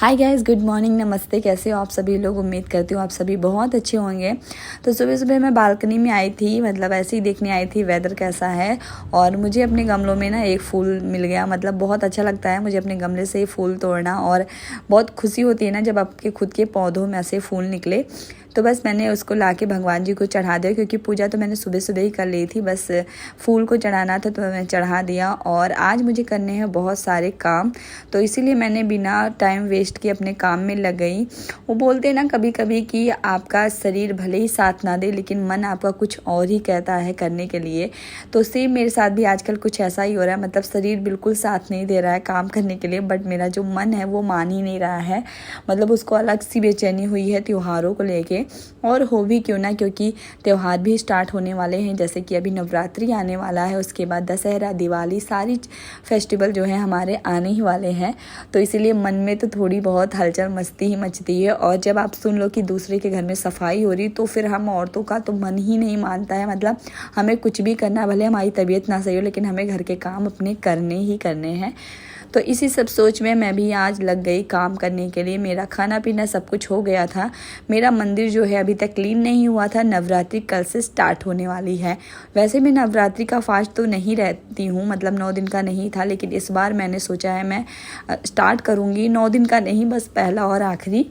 Hi guys, good morning, नमस्ते। कैसे हो आप सभी लोग? उम्मीद करती हूँ आप सभी बहुत अच्छे होंगे। तो सुबह सुबह मैं बालकनी में आई थी, मतलब ऐसे ही देखने आई थी वेदर कैसा है। और मुझे अपने गमलों में ना एक फूल मिल गया, मतलब बहुत अच्छा लगता है मुझे अपने गमले से फूल तोड़ना। और बहुत खुशी होती है ना जब आपके खुद के पौधों में ऐसे फूल निकले। तो बस मैंने उसको लाके भगवान जी को चढ़ा दिया, क्योंकि पूजा तो मैंने सुबह सुबह ही कर ली थी। बस फूल को चढ़ाना था तो मैं चढ़ा दिया। और आज मुझे करने हैं बहुत सारे काम, तो इसीलिए मैंने बिना टाइम वेस्ट किए अपने काम में लग गई। वो बोलते हैं ना कभी कभी कि आपका शरीर भले ही साथ ना दे, लेकिन मन आपका कुछ और ही कहता है करने के लिए। तो सेम मेरे साथ भी आजकल कुछ ऐसा ही हो रहा है, मतलब शरीर बिल्कुल साथ नहीं दे रहा है काम करने के लिए, बट मेरा जो मन है वो मान ही नहीं रहा है। मतलब उसको अलग सी बेचैनी हुई है त्योहारों को लेके। और हो भी क्यों ना, क्योंकि त्यौहार भी स्टार्ट होने वाले हैं। जैसे कि अभी नवरात्रि आने वाला है, उसके बाद दशहरा, दिवाली, सारी फेस्टिवल जो है हमारे आने ही वाले हैं। तो इसीलिए मन में तो थोड़ी बहुत हलचल मस्ती ही मचती है। और जब आप सुन लो कि दूसरे के घर में सफाई हो रही, तो फिर हम औरतों का तो मन ही नहीं मानता है। मतलब हमें कुछ भी करना, भले हमारी तबीयत ना सही हो, लेकिन हमें घर के काम अपने करने ही करने हैं। तो इसी सब सोच में मैं भी आज लग गई काम करने के लिए। मेरा खाना पीना सब कुछ हो गया था। मेरा मंदिर जो है अभी तक क्लीन नहीं हुआ था। नवरात्रि कल से स्टार्ट होने वाली है। वैसे मैं नवरात्रि का फास्ट तो नहीं रहती हूँ, मतलब 9 दिन का नहीं था, लेकिन इस बार मैंने सोचा है मैं स्टार्ट करूँगी। 9 दिन का नहीं, बस पहला और आखिरी।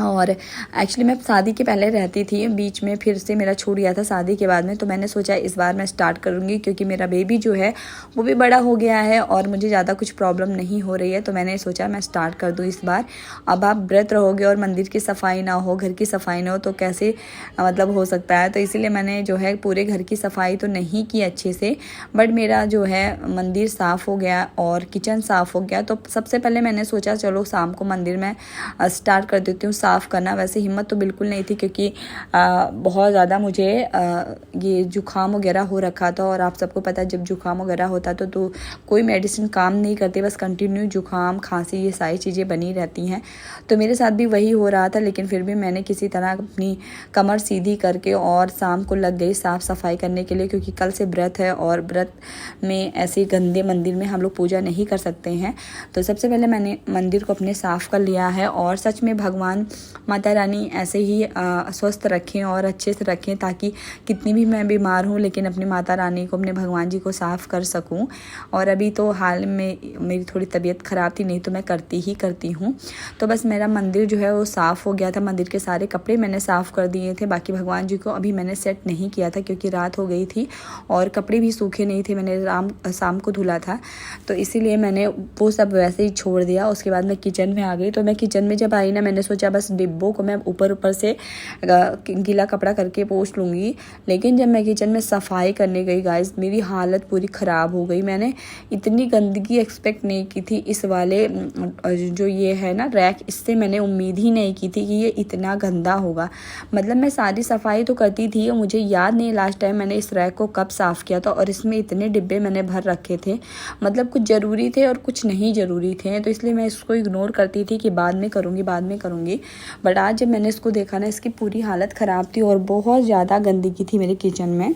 और एक्चुअली मैं शादी के पहले रहती थी, बीच में फिर से मेरा छूट गया था शादी के बाद में। तो मैंने सोचा इस बार मैं स्टार्ट करूँगी, क्योंकि मेरा बेबी जो है वो भी बड़ा हो गया है और मुझे ज़्यादा कुछ प्रॉब्लम नहीं हो रही है। तो मैंने सोचा मैं स्टार्ट कर दूँ इस बार। अब आप व्रत रहोगे और मंदिर की सफाई ना हो, घर की सफाई ना हो, तो कैसे मतलब हो सकता है। तो इसीलिए मैंने जो है पूरे घर की सफाई तो नहीं की अच्छे से, बट मेरा जो है मंदिर साफ़ हो गया और किचन साफ़ हो गया। तो सबसे पहले मैंने सोचा चलो शाम को मंदिर में स्टार्ट कर देती हूँ साफ़ करना। वैसे हिम्मत तो बिल्कुल नहीं थी, क्योंकि बहुत ज़्यादा मुझे ये जुकाम वगैरह हो रखा था। और आप सबको पता है जब जुकाम वगैरह होता है तो कोई मेडिसिन काम नहीं करती, बस कंटिन्यू जुकाम खांसी ये सारी चीज़ें बनी रहती हैं। तो मेरे साथ भी वही हो रहा था, लेकिन फिर भी मैंने किसी तरह अपनी कमर सीधी करके और शाम को लग गई साफ़ सफाई करने के लिए, क्योंकि कल से व्रत है और व्रत में ऐसे गंदे मंदिर में हम लोग पूजा नहीं कर सकते हैं। तो सबसे पहले मैंने मंदिर को अपने साफ़ कर लिया है। और सच में भगवान माता रानी ऐसे ही स्वस्थ रखें और अच्छे से रखें, ताकि कितनी भी मैं बीमार हूँ लेकिन अपनी माता रानी को, अपने भगवान जी को साफ़ कर सकूँ। और अभी तो हाल में मेरी थोड़ी तबीयत ख़राब थी, नहीं तो मैं करती हूँ। तो बस मेरा मंदिर जो है वो साफ़ हो गया था। मंदिर के सारे कपड़े मैंने साफ़ कर दिए थे। बाकी भगवान जी को अभी मैंने सेट नहीं किया था, क्योंकि रात हो गई थी और कपड़े भी सूखे नहीं थे। मैंने शाम को धुला था, तो इसीलिए मैंने वो सब वैसे ही छोड़ दिया। उसके बाद मैं किचन में आ गई। तो मैं किचन में जब आई ना, मैंने सोचा बस डिब्बों को मैं ऊपर से गीला कपड़ा करके पोंछ लूँगी। लेकिन जब मैं किचन में सफाई करने गई गाइस, मेरी हालत पूरी ख़राब हो गई। मैंने इतनी गंदगी एक्सपेक्ट नहीं की थी इस वाले जो ये है ना रैक, इससे मैंने उम्मीद ही नहीं की थी कि ये इतना गंदा होगा। मतलब मैं सारी सफाई तो करती थी और मुझे याद नहीं लास्ट टाइम मैंने इस रैक को कब साफ़ किया था। और इसमें इतने डिब्बे मैंने भर रखे थे, मतलब कुछ ज़रूरी थे और कुछ नहीं ज़रूरी थे। तो इसलिए मैं इसको इग्नोर करती थी कि बाद में करूँगी। बट आज जब मैंने इसको देखा ना, इसकी पूरी हालत ख़राब थी और बहुत ज़्यादा गंदगी थी मेरे किचन में।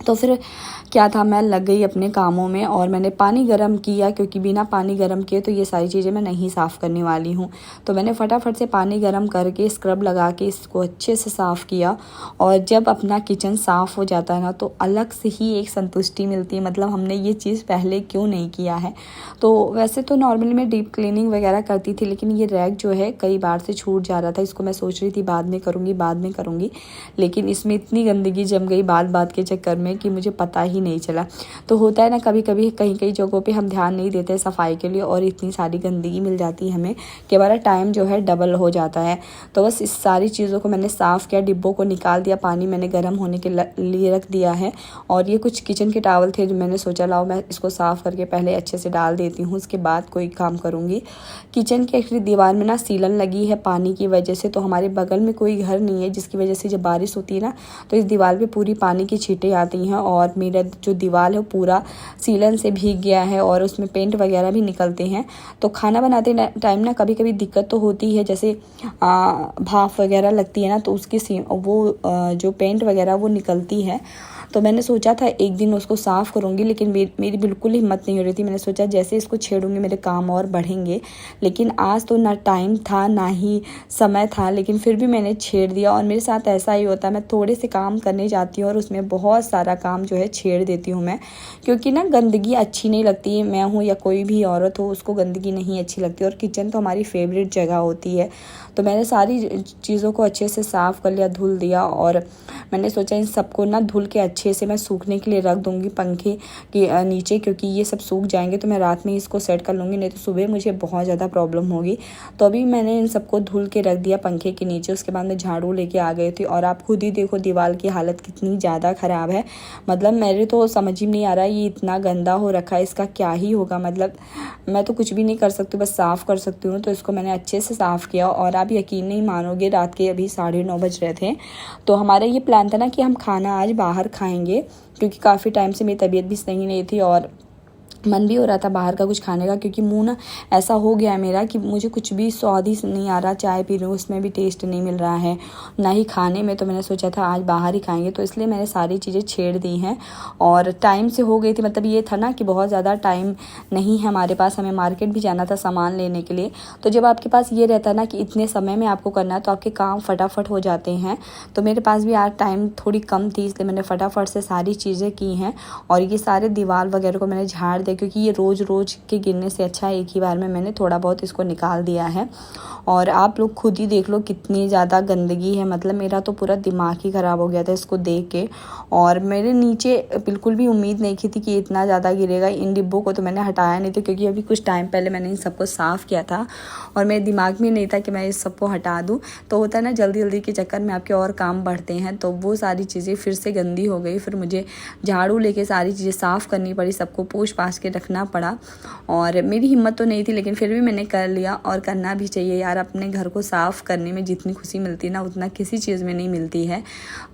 तो फिर क्या था, मैं लग गई अपने कामों में और मैंने पानी गर्म किया, क्योंकि बिना पानी गर्म किए तो ये सारी चीज़ें मैं नहीं साफ़ करने वाली हूँ। तो मैंने फटाफट से पानी गर्म करके स्क्रब लगा के इसको अच्छे से साफ़ किया। और जब अपना किचन साफ़ हो जाता है ना, तो अलग से ही एक संतुष्टि मिलती है। मतलब हमने ये चीज़ पहले क्यों नहीं किया है। तो वैसे तो नॉर्मली मैं डीप क्लीनिंग वगैरह करती थी, लेकिन ये रैक जो है कई बार से छूट जा रहा था। इसको मैं सोच रही थी बाद में करूँगी, लेकिन इसमें इतनी गंदगी जम गई बात के चक्कर में कि मुझे पता ही नहीं चला। तो होता है ना कभी कभी कई जगहों पे हम ध्यान नहीं देते सफाई के लिए, और इतनी सारी गंदगी मिल जाती है हमें कि हमारा टाइम जो है डबल हो जाता है। तो बस इस सारी चीज़ों को मैंने साफ़ किया, डिब्बों को निकाल दिया, पानी मैंने गर्म होने के लिए रख दिया है। और ये कुछ किचन के टावल थे जो मैंने सोचा लाओ मैं इसको साफ़ करके पहले अच्छे से डाल देती हूँ, उसके बाद कोई काम करूँगी। किचन के एक्चुअली दीवार में ना सीलन लगी है पानी की वजह से। तो हमारे बगल में कोई घर नहीं है, जिसकी वजह से जब बारिश होती है ना, तो इस दीवार पे पूरी पानी की छींटें आती हैं। और मेरा जो दीवार है वो पूरा सीलन से भीग गया है और उसमें पेंट वगैरह भी निकलते हैं। तो खाना बनाते टाइम ना कभी कभी दिक्कत तो होती है, जैसे भाप वगैरह लगती है ना, तो उसकी जो पेंट वगैरह वो निकलती है। तो मैंने सोचा था एक दिन उसको साफ़ करूँगी, लेकिन मेरी बिल्कुल हिम्मत नहीं हो रही थी। मैंने सोचा जैसे इसको छेड़ूँगी मेरे काम और बढ़ेंगे, लेकिन आज तो ना टाइम था ना ही समय था, लेकिन फिर भी मैंने छेड़ दिया। और मेरे साथ ऐसा ही होता है, मैं थोड़े से काम करने जाती हूँ और उसमें बहुत सारा काम जो है छेड़ देती हूँ मैं, क्योंकि ना गंदगी अच्छी नहीं लगती है। मैं हूँ या कोई भी औरत हो, उसको गंदगी नहीं अच्छी लगती, और किचन तो हमारी फेवरेट जगह होती है। तो मैंने सारी चीज़ों को अच्छे से साफ़ कर लिया, धुल दिया, और मैंने सोचा इन सबको ना धुल के अच्छे से मैं सूखने के लिए रख दूँगी पंखे के नीचे, क्योंकि ये सब सूख जाएंगे तो मैं रात में इसको सेट कर लूँगी, नहीं तो सुबह मुझे बहुत ज़्यादा प्रॉब्लम होगी। तो अभी मैंने इन सबको धुल के रख दिया पंखे के नीचे। उसके बाद मैं झाड़ू लेके आ गई थी, और आप खुद ही देखो दीवार की हालत कितनी ज़्यादा ख़राब है। मतलब मेरे तो समझ ही नहीं आ रहा ये इतना गंदा हो रखा है, इसका क्या ही होगा। मतलब मैं तो कुछ भी नहीं कर सकती, बस साफ़ कर सकती हूँ। तो इसको मैंने अच्छे से साफ़ किया, और आप यकीन नहीं मानोगे, रात के अभी 9:30 बज रहे थे। तो हमारा ये प्लान था ना कि हम खाना आज बाहर खाएंगे, क्योंकि काफ़ी टाइम से मेरी तबीयत भी सही नहीं थी और मन भी हो रहा था बाहर का कुछ खाने का, क्योंकि मुंह ना ऐसा हो गया है मेरा कि मुझे कुछ भी स्वाद ही नहीं आ रहा। चाय पी रही हूँ उसमें भी टेस्ट नहीं मिल रहा है, ना ही खाने में। तो मैंने सोचा था आज बाहर ही खाएंगे, तो इसलिए मैंने सारी चीज़ें छेड़ दी हैं। और टाइम से हो गई थी, मतलब ये था ना कि बहुत ज़्यादा टाइम नहीं है हमारे पास, हमें मार्केट भी जाना था सामान लेने के लिए। तो जब आपके पास ये रहता है ना कि इतने समय में आपको करना है, तो आपके काम फटाफट हो जाते हैं। तो मेरे पास भी आज टाइम थोड़ी कम थी, इसलिए मैंने फटाफट से सारी चीज़ें की हैं। और ये सारे दीवार वगैरह को मैंने झाड़ दिया, क्योंकि ये रोज़ रोज़ के गिरने से अच्छा है एक ही बार में मैंने थोड़ा बहुत इसको निकाल दिया है। और आप लोग खुद ही देख लो कितनी ज़्यादा गंदगी है। मतलब मेरा तो पूरा दिमाग ही ख़राब हो गया था इसको देख के, और मेरे नीचे बिल्कुल भी उम्मीद नहीं की थी कि इतना ज़्यादा गिरेगा। इन डिब्बों को तो मैंने हटाया नहीं था, क्योंकि अभी कुछ टाइम पहले मैंने इन सबको साफ़ किया था, और मेरे दिमाग में नहीं था कि मैं इस सबको हटा दूँ। तो होता है ना जल्दी जल्दी के चक्कर में आपके और काम बढ़ते हैं, तो वो सारी चीज़ें फिर से गंदी हो गई। फिर मुझे झाड़ू लेके सारी चीज़ें साफ़ करनी पड़ी, सबको पोंछ पाछ के रखना पड़ा। और मेरी हिम्मत तो नहीं थी, लेकिन फिर भी मैंने कर लिया, और करना भी चाहिए यार। अपने घर को साफ़ करने में जितनी खुशी मिलती है ना, उतना किसी चीज़ में नहीं मिलती है।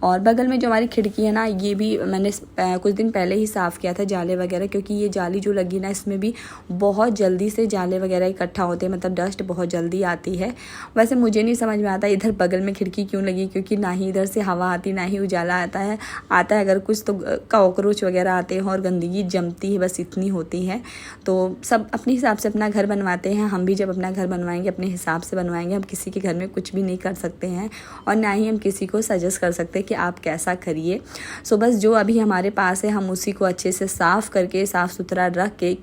और बगल में जो हमारी खिड़की है ना, ये भी मैंने कुछ दिन पहले ही साफ़ किया था, जाले वगैरह, क्योंकि ये जाली जो लगी ना, इसमें भी बहुत जल्दी से जाले वगैरह इकट्ठा होते हैं, मतलब डस्ट बहुत जल्दी आती है। वैसे मुझे नहीं समझ में आता इधर बगल में खिड़की क्यों लगी, क्योंकि ना ही इधर से हवा आती ना ही उजाला आता है अगर कुछ तो कॉकरोच वगैरह आते हैं और गंदगी जमती है, बस इतनी होती है। तो सब अपने हिसाब से अपना घर बनवाते हैं। हम भी जब अपना घर बनवाएंगे अपने हिसाब से बनवाएंगे। हम किसी के घर में कुछ भी नहीं कर सकते हैं, और ना ही हम किसी को सजेस्ट कर सकते हैं कि आप कैसा करिए। सो बस जो अभी हमारे पास है हम उसी को अच्छे से साफ़ करके साफ़ सुथरा रख के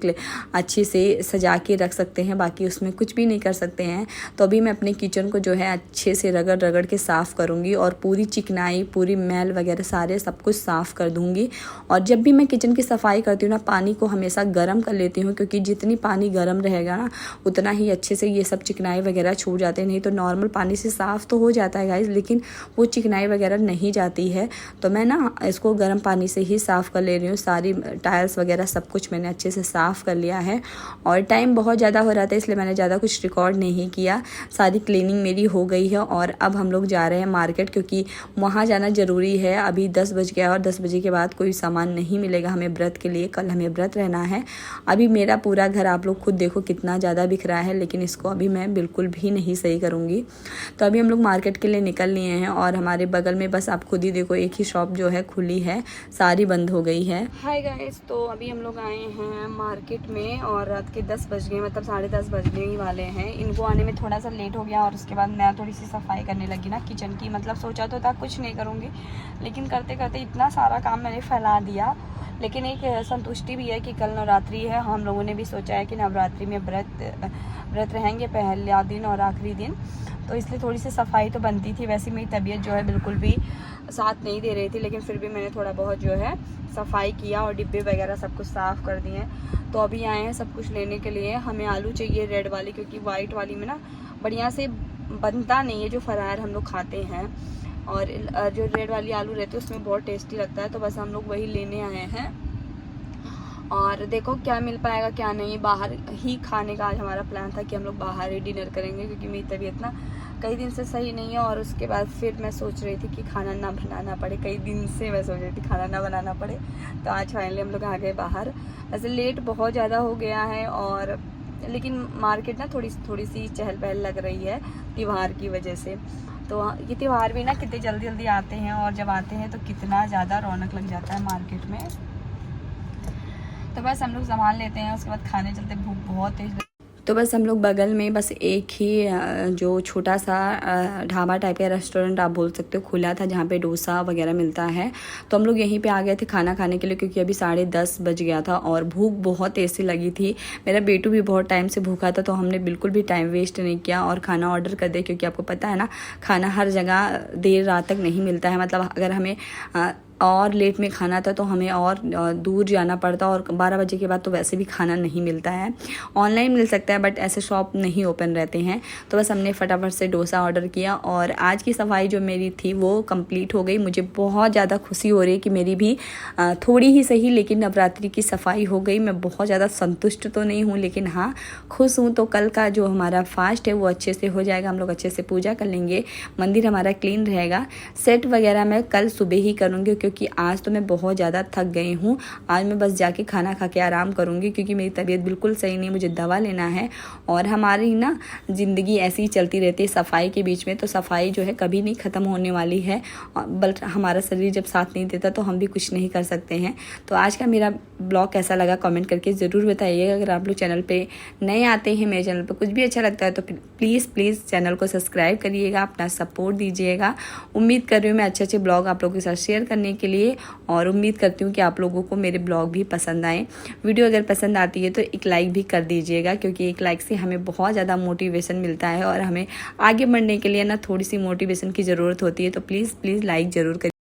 अच्छे से सजा के रख सकते हैं, बाकी उसमें कुछ भी नहीं कर सकते हैं। तो अभी मैं अपने किचन को जो है अच्छे से रगड़ रगड़ के साफ़ करूँगी, और पूरी चिकनाई पूरी मैल वगैरह सारे सब कुछ साफ़ कर दूँगी। और जब भी मैं किचन की सफाई करती हूँ ना, पानी को हमेशा गर्म कर लेती हूँ, क्योंकि जितनी पानी गर्म रहेगा ना, उतना ही अच्छे से ये सब चिकनाई वगैरह छूट जाते हैं। नहीं तो नॉर्मल पानी से साफ़ तो हो जाता है गाइस, लेकिन वो चिकनाई वगैरह नहीं जाती है। तो मैं ना इसको गर्म पानी से ही साफ़ कर ले रही हूँ। सारी टाइल्स वगैरह सब कुछ मैंने अच्छे से साफ़ कर लिया है, और टाइम बहुत ज़्यादा हो रहा था इसलिए मैंने ज़्यादा कुछ रिकॉर्ड नहीं किया। सारी क्लीनिंग मेरी हो गई है, और अब हम लोग जा रहे हैं मार्केट, क्योंकि वहाँ जाना ज़रूरी है। अभी 10 बज गया, और 10 बजे के बाद कोई सामान नहीं मिलेगा हमें व्रत के लिए। कल हमें व्रत रहना है। अभी मेरा पूरा घर आप लोग खुद देखो कितना ज़्यादा बिखरा है, लेकिन इसको अभी मैं बिल्कुल भी नहीं सही करूँगी। तो अभी हम लोग मार्केट के लिए निकल लिए हैं, और हमारे बगल में बस आप खुद ही देखो एक ही शॉप जो है खुली है, सारी बंद हो गई है। हाय गाइस, तो अभी हम लोग आए हैं मार्केट में, और रात के 10 बज गए, मतलब 10:30 बजने ही वाले हैं। इनको आने में थोड़ा सा लेट हो गया, और उसके बाद मैं थोड़ी सी सफाई करने लगी ना किचन की। मतलब सोचा तो था कुछ नहीं करूँगी, लेकिन करते करते इतना सारा काम मैंने फैला दिया। लेकिन एक संतुष्टि भी है कि कल नवरात्रि है। हम लोगों ने भी सोचा है कि नवरात्रि में व्रत रहेंगे पहला दिन और आखिरी दिन, तो इसलिए थोड़ी सी सफाई तो बनती थी। वैसे मेरी तबीयत जो है बिल्कुल भी साथ नहीं दे रही थी, लेकिन फिर भी मैंने थोड़ा बहुत जो है सफाई किया, और डिब्बे वगैरह सब कुछ साफ़ कर दिए। तो अभी आए हैं सब कुछ लेने के लिए। हमें आलू चाहिए रेड वाली, क्योंकि वाइट वाली में ना बढ़िया से बनता नहीं है जो फरार हम लोग खाते हैं, और जो रेड वाली आलू रहती है उसमें बहुत टेस्टी लगता है। तो बस हम लोग वही लेने आए हैं, और देखो क्या मिल पाएगा क्या नहीं। बाहर ही खाने का आज हमारा प्लान था कि हम लोग बाहर ही डिनर करेंगे, क्योंकि मेरी तबीयत ना कई दिन से सही नहीं है। और उसके बाद फिर मैं सोच रही थी कि खाना ना बनाना पड़े, कई दिन से मैं सोच रही थी खाना ना बनाना पड़े। तो आज फाइनली हम लोग आ गए बाहर। वैसे लेट बहुत ज़्यादा हो गया है, और लेकिन मार्केट ना थोड़ी सी चहल पहल लग रही है त्यौहार की वजह से। तो ये त्यौहार भी ना कितने जल्दी जल्दी आते हैं, और जब आते हैं तो कितना ज़्यादा रौनक लग जाता है मार्केट में। तो बस हम लोग सामान लेते हैं, उसके बाद खाने चलते, भूख बहुत तेज। तो बस हम लोग बगल में बस एक ही जो छोटा सा ढाबा टाइप का रेस्टोरेंट आप बोल सकते हो खुला था, जहाँ पे डोसा वगैरह मिलता है। तो हम लोग यहीं पे आ गए थे खाना खाने के लिए, क्योंकि अभी 10:30 बज गया था और भूख बहुत तेज़ सी लगी थी। मेरा बेटू भी बहुत टाइम से भूखा था, तो हमने बिल्कुल भी टाइम वेस्ट नहीं किया और खाना ऑर्डर कर दिया, क्योंकि आपको पता है ना, खाना हर जगह देर रात तक नहीं मिलता है। मतलब अगर हमें और लेट में खाना था तो हमें और दूर जाना पड़ता, और 12 बजे के बाद तो वैसे भी खाना नहीं मिलता है। ऑनलाइन मिल सकता है बट ऐसे शॉप नहीं ओपन रहते हैं। तो बस हमने फटाफट से डोसा ऑर्डर किया, और आज की सफाई जो मेरी थी वो कंप्लीट हो गई। मुझे बहुत ज़्यादा खुशी हो रही है कि मेरी भी थोड़ी ही सही लेकिन नवरात्रि की सफाई हो गई। मैं बहुत ज़्यादा संतुष्ट तो नहीं हूँ, लेकिन हाँ खुश हूँ। तो कल का जो हमारा फास्ट है वो अच्छे से हो जाएगा, हम लोग अच्छे से पूजा कर लेंगे, मंदिर हमारा क्लीन रहेगा। सेट वगैरह मैं कल सुबह ही करूँगी, क्योंकि आज तो मैं बहुत ज़्यादा थक गई हूँ। आज मैं बस जाके खाना खा के आराम करूँगी, क्योंकि मेरी तबीयत बिल्कुल सही नहीं, मुझे दवा लेना है। और हमारी ना ज़िंदगी ऐसी ही चलती रहती है सफाई के बीच में, तो सफाई जो है कभी नहीं ख़त्म होने वाली है। बट हमारा शरीर जब साथ नहीं देता तो हम भी कुछ नहीं कर सकते हैं। तो आज का मेरा ब्लॉग कैसा लगा कमेंट करके ज़रूर बताइएगा। अगर आप लोग चैनल पे नए आते हैं, मेरे चैनल पे कुछ भी अच्छा लगता है तो प्लीज़ चैनल को सब्सक्राइब करिएगा, अपना सपोर्ट दीजिएगा। उम्मीद कर रही हूँ मैं अच्छे ब्लॉग आप लोगों के साथ शेयर करने के लिए, और उम्मीद करती हूँ कि आप लोगों को मेरे ब्लॉग भी पसंद आए। वीडियो अगर पसंद आती है तो एक लाइक भी कर दीजिएगा, क्योंकि एक लाइक से हमें बहुत ज़्यादा मोटिवेशन मिलता है, और हमें आगे बढ़ने के लिए ना थोड़ी सी मोटिवेशन की ज़रूरत होती है। तो प्लीज़ लाइक ज़रूर करिए।